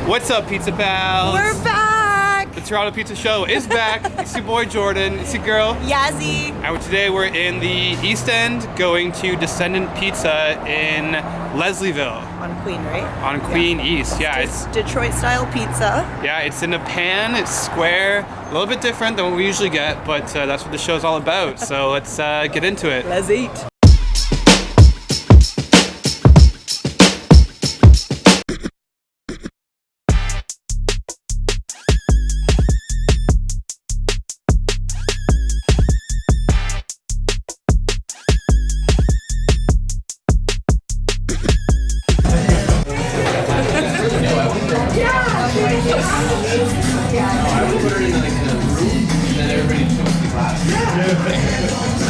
What's up, Pizza Pals? We're back! The Toronto Pizza Show is back. It's your boy Jordan. It's your girl Yazzie. And today we're in the East End going to Descendant Pizza in Lesliville. On Queen, right? On Queen East, yeah. It's Detroit style pizza. Yeah, it's in a pan, it's square, a little bit different than what we usually get, but that's what the show's all about. So let's get into it. Let's eat.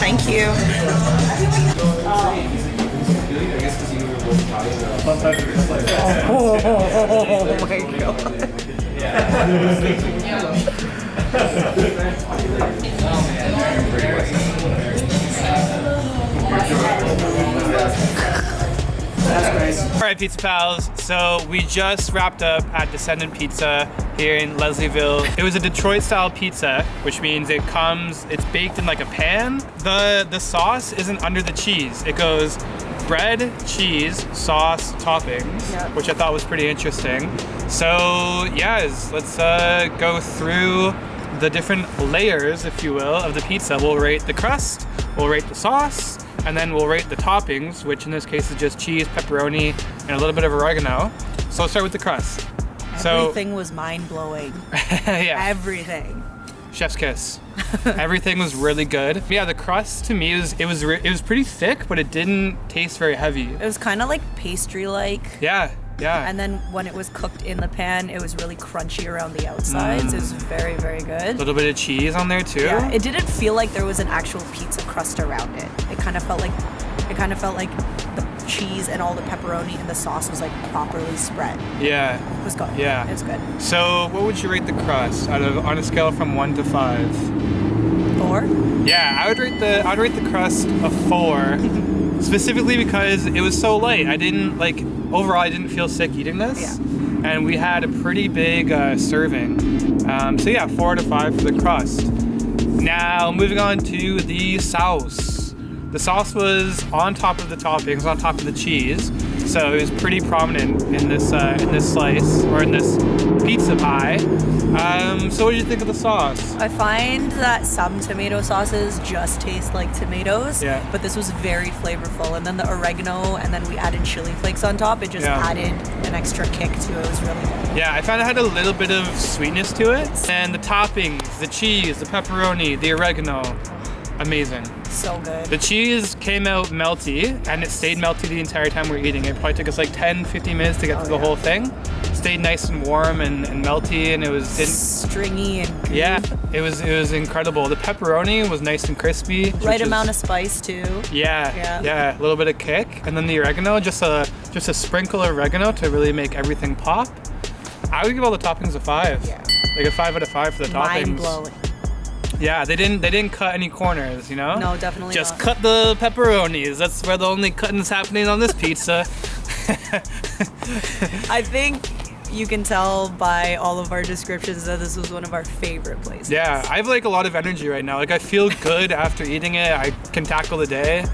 Thank you. Oh my All right, Pizza Pals, so we just wrapped up at Descendant Pizza here in Lesliville. It was a Detroit style pizza, which means it's baked in like a pan. The sauce isn't under the cheese. It goes bread, cheese, sauce, toppings, Yep. which I thought was pretty interesting. So yes, let's go through the different layers, if you will, of the pizza. We'll rate the crust, we'll rate the sauce, and then we'll rate the toppings, which in this case is just cheese, pepperoni, and a little bit of oregano. So let's start with the crust. Everything was mind-blowing. Yeah. Everything. Chef's kiss. Everything was really good. Yeah, the crust to me it was pretty thick, but it didn't taste very heavy. It was kind of like pastry-like. Yeah. And then when it was cooked in the pan, it was really crunchy around the outsides. It was very, very A good. little bit of cheese on there too. Yeah, it didn't feel like there was an actual pizza crust around it. It kind of felt like the cheese and all the pepperoni and the sauce was like properly spread. Yeah. It was good. Yeah. It was good. So what would you rate the crust on a scale from 1 to 5? 4? Yeah, I would rate the crust a 4. Specifically because it was so light. Overall I didn't feel sick eating this. Yeah. And we had a pretty big serving. So yeah, 4 out of 5 for the crust. Now moving on to the sauce. The sauce was on top of the toppings, on top of the cheese. So it was pretty prominent in this slice, or in this pizza pie. So what did you think of the sauce? I find that some tomato sauces just taste like tomatoes, Yeah. but this was very flavorful. And then the oregano, and then we added chili flakes on top. It just Yeah. added an extra kick to it. It was really good. Yeah, I found it had a little bit of sweetness to it. And the toppings, the cheese, the pepperoni, the oregano, amazing. So good. The cheese came out melty, and it stayed melty the entire time we were eating. It probably took us like 10-15 minutes to get through the whole thing. Stayed nice and warm and melty, and it was stringy and gooey. yeah, it was incredible. The pepperoni was nice and crispy. Right amount of spice too. Yeah, a little bit of kick, and then the oregano, just a sprinkle of oregano to really make everything pop. I would give all the toppings a 5. Yeah. Like a 5 out of 5 for the toppings. Mind blowing. Yeah, they didn't cut any corners, you know? No, definitely Just not. cut the pepperonis. That's where the only cutting's happening on this pizza. I think you can tell by all of our descriptions that this was one of our favorite places. Yeah, I have like a lot of energy right now. Like I feel good after eating it. I can tackle the day.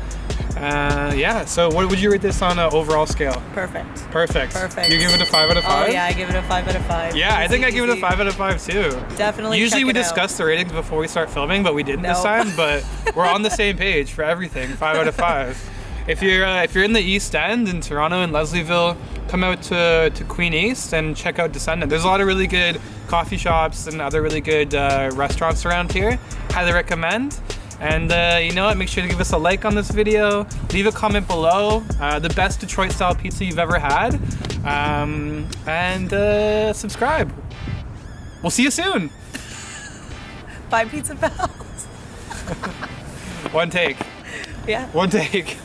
Yeah, so what would you rate this on an overall scale? Perfect. You give it a 5 out of 5? Oh yeah, I give it a 5 out of 5. Yeah, I think I give it a Easy. 5 out of 5 too. Definitely. Usually check we it out. discuss the ratings before we start filming, but we didn't this No. time. But we're on the same page for everything. 5 out of 5. If you're in the East End in Toronto and Lesliville, come out to Queen East and check out Descendant. There's a lot of really good coffee shops and other really good restaurants around here. Highly recommend. And you know what? Make sure to give us a like on this video. Leave a comment below. The best Detroit style pizza you've ever had. And subscribe. We'll see you soon. Bye, Pizza Pals. One take. Yeah. One take.